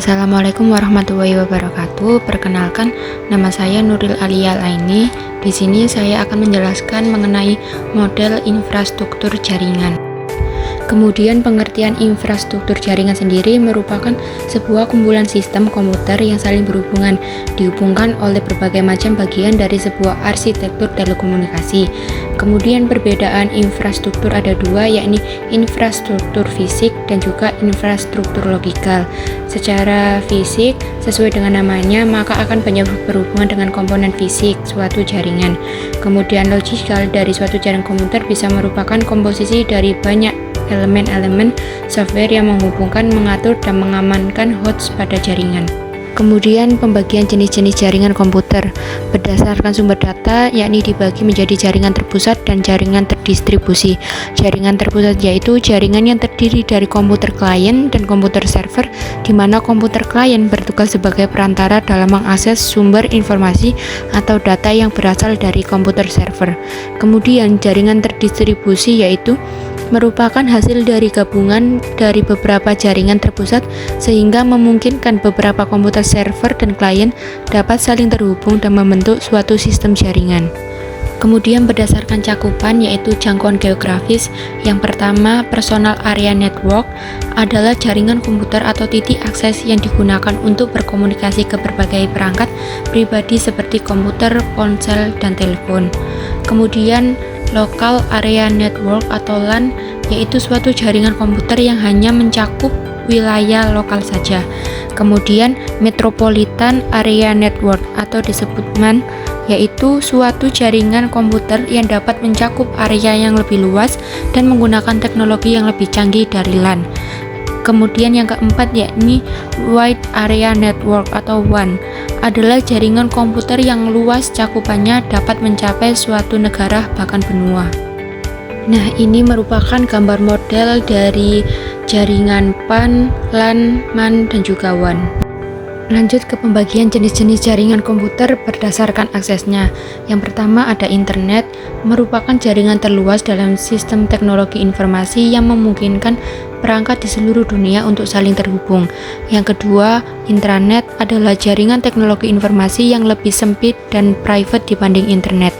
Assalamualaikum warahmatullahi wabarakatuh. Perkenalkan, nama saya Nuril Alia Laini. Di sini saya akan menjelaskan mengenai model infrastruktur jaringan. Kemudian pengertian infrastruktur jaringan sendiri merupakan sebuah kumpulan sistem komputer yang saling berhubungan, dihubungkan oleh berbagai macam bagian dari sebuah arsitektur telekomunikasi. Kemudian perbedaan infrastruktur ada dua, yakni infrastruktur fisik dan juga infrastruktur logikal. Secara fisik, sesuai dengan namanya, maka akan banyak berhubungan dengan komponen fisik suatu jaringan. Kemudian logikal dari suatu jaringan komputer bisa merupakan komposisi dari banyak elemen-elemen software yang menghubungkan, mengatur, dan mengamankan host pada jaringan. Kemudian pembagian jenis-jenis jaringan komputer berdasarkan sumber data, yakni dibagi menjadi jaringan terpusat dan jaringan terdistribusi. Jaringan terpusat yaitu jaringan yang terdiri dari komputer klien dan komputer server, di mana komputer klien bertugas sebagai perantara dalam mengakses sumber informasi atau data yang berasal dari komputer server. Kemudian jaringan terdistribusi yaitu merupakan hasil dari gabungan dari beberapa jaringan terpusat sehingga memungkinkan beberapa komputer server dan klien dapat saling terhubung dan membentuk suatu sistem jaringan. Kemudian berdasarkan cakupan yaitu jangkauan geografis, yang pertama personal area network adalah jaringan komputer atau titik akses yang digunakan untuk berkomunikasi ke berbagai perangkat pribadi seperti komputer, ponsel, dan telepon. Kemudian Local Area Network atau LAN yaitu suatu jaringan komputer yang hanya mencakup wilayah lokal saja. Kemudian Metropolitan Area Network atau disebut MAN yaitu suatu jaringan komputer yang dapat mencakup area yang lebih luas dan menggunakan teknologi yang lebih canggih dari LAN. Kemudian yang keempat yakni Wide Area Network atau WAN adalah jaringan komputer yang luas cakupannya dapat mencapai suatu negara bahkan benua. Nah, ini merupakan gambar model dari jaringan PAN, LAN, MAN, dan juga WAN. Lanjut ke pembagian jenis-jenis jaringan komputer berdasarkan aksesnya. Yang pertama ada internet, merupakan jaringan terluas dalam sistem teknologi informasi yang memungkinkan perangkat di seluruh dunia untuk saling terhubung. Yang kedua, intranet adalah jaringan teknologi informasi yang lebih sempit dan private dibanding internet.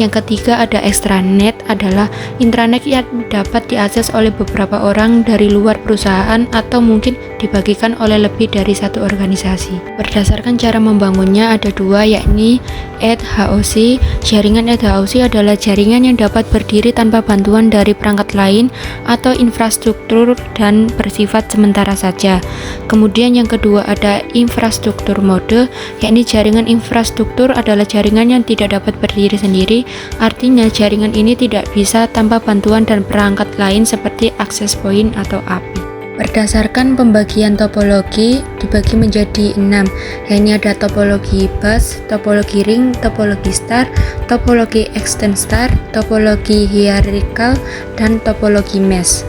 Yang ketiga ada extranet, adalah intranet yang dapat diakses oleh beberapa orang dari luar perusahaan atau mungkin dibagikan oleh lebih dari satu organisasi. Berdasarkan cara membangunnya ada dua, yakni ad hoc. Jaringan ad hoc adalah jaringan yang dapat berdiri tanpa bantuan dari perangkat lain atau infrastruktur dan bersifat sementara saja. Kemudian yang kedua ada infrastruktur mode, yakni jaringan infrastruktur adalah jaringan yang tidak dapat berdiri sendiri. Artinya jaringan ini tidak bisa tanpa bantuan dan perangkat lain seperti access point atau API. Berdasarkan pembagian topologi dibagi menjadi 6, yakni ada topologi bus, topologi ring, topologi star, topologi extend star, topologi hierarchical, dan topologi mesh.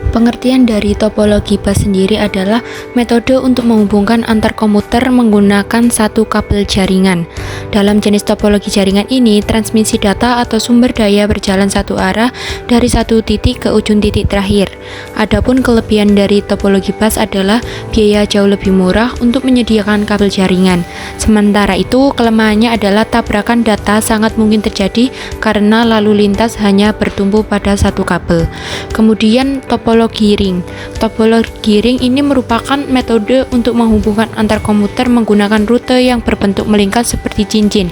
Pengertian dari topologi bus sendiri adalah metode untuk menghubungkan antar komputer menggunakan satu kabel jaringan. Dalam jenis topologi jaringan ini, transmisi data atau sumber daya berjalan satu arah dari satu titik ke ujung titik terakhir. Adapun kelebihan dari topologi bus adalah biaya jauh lebih murah untuk menyediakan kabel jaringan. Sementara itu, kelemahannya adalah tabrakan data sangat mungkin terjadi karena lalu lintas hanya bertumpu pada satu kabel. Kemudian topologi ring. Topologi ring ini merupakan metode untuk menghubungkan antar komputer menggunakan rute yang berbentuk melingkar seperti cincin.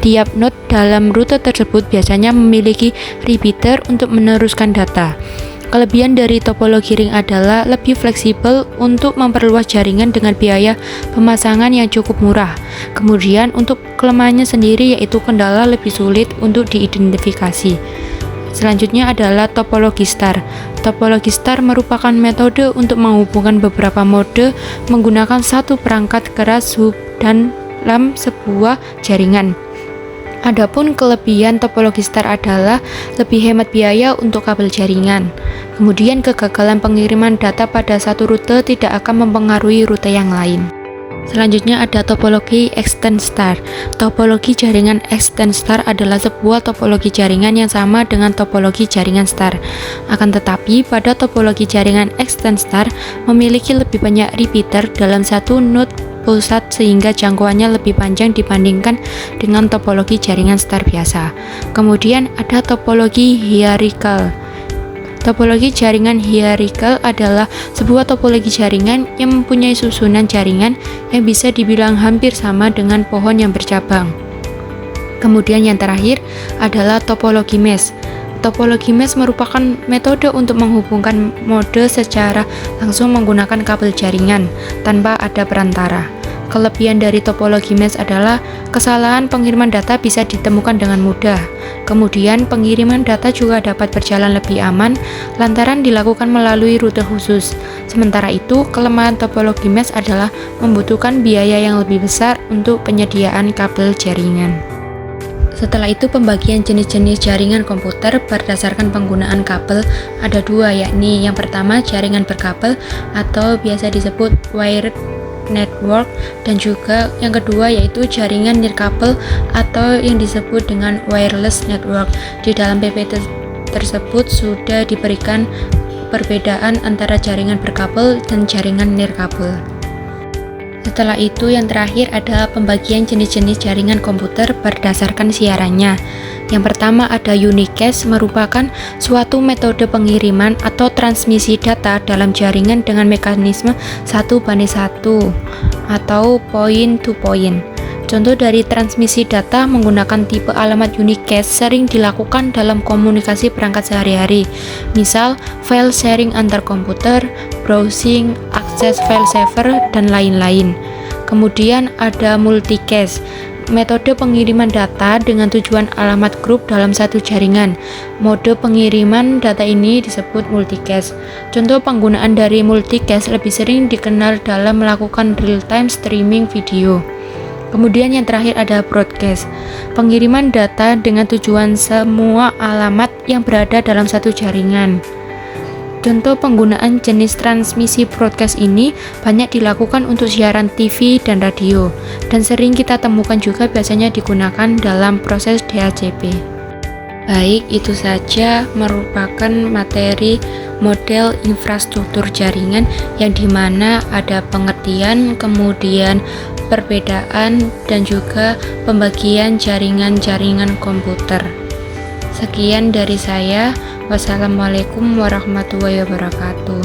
Tiap node dalam rute tersebut biasanya memiliki repeater untuk meneruskan data. Kelebihan dari topologi ring adalah lebih fleksibel untuk memperluas jaringan dengan biaya pemasangan yang cukup murah. Kemudian untuk kelemahannya sendiri yaitu kendala lebih sulit untuk diidentifikasi. Selanjutnya adalah topologi star. Topologi star merupakan metode untuk menghubungkan beberapa mode menggunakan satu perangkat keras hub dan dalam sebuah jaringan. Adapun kelebihan topologi star adalah lebih hemat biaya untuk kabel jaringan. Kemudian kegagalan pengiriman data pada satu rute tidak akan mempengaruhi rute yang lain. Selanjutnya ada topologi extend star. Topologi jaringan extend star adalah sebuah topologi jaringan yang sama dengan topologi jaringan star. Akan tetapi, pada topologi jaringan extend star memiliki lebih banyak repeater dalam satu node pulsat sehingga jangkauannya lebih panjang dibandingkan dengan topologi jaringan star biasa. Kemudian ada topologi hierarchical. Topologi jaringan hierarchical adalah sebuah topologi jaringan yang mempunyai susunan jaringan yang bisa dibilang hampir sama dengan pohon yang bercabang. Kemudian yang terakhir adalah topologi mesh. Topologi mesh merupakan metode untuk menghubungkan node secara langsung menggunakan kabel jaringan tanpa ada perantara. Kelebihan dari topologi mesh adalah kesalahan pengiriman data bisa ditemukan dengan mudah. Kemudian pengiriman data juga dapat berjalan lebih aman lantaran dilakukan melalui rute khusus. Sementara itu, kelemahan topologi mesh adalah membutuhkan biaya yang lebih besar untuk penyediaan kabel jaringan. Setelah itu, pembagian jenis-jenis jaringan komputer berdasarkan penggunaan kabel ada dua, yakni yang pertama jaringan berkabel atau biasa disebut wired network, dan juga yang kedua yaitu jaringan nirkabel atau yang disebut dengan wireless network. Di dalam PPT tersebut sudah diberikan perbedaan antara jaringan berkabel dan jaringan nirkabel. Setelah itu yang terakhir ada pembagian jenis-jenis jaringan komputer berdasarkan siarannya. Yang pertama ada unicast, merupakan suatu metode pengiriman atau transmisi data dalam jaringan dengan mekanisme 1:1 atau point to point. Contoh dari transmisi data menggunakan tipe alamat unicast sering dilakukan dalam komunikasi perangkat sehari-hari, misal file sharing antar komputer, browsing, akses file saver, dan lain-lain. Kemudian ada multicast, metode pengiriman data dengan tujuan alamat grup dalam satu jaringan. Mode pengiriman data ini disebut multicast. Contoh penggunaan dari multicast lebih sering dikenal dalam melakukan real-time streaming video. Kemudian yang terakhir ada broadcast, pengiriman data dengan tujuan semua alamat yang berada dalam satu jaringan. Contoh penggunaan jenis transmisi broadcast ini banyak dilakukan untuk siaran TV dan radio, dan sering kita temukan juga biasanya digunakan dalam proses DHCP. Baik, itu saja merupakan materi model infrastruktur jaringan yang dimana ada pengertian, kemudian perbedaan, dan juga pembagian jaringan-jaringan komputer. Sekian dari saya. Wassalamualaikum warahmatullahi wabarakatuh.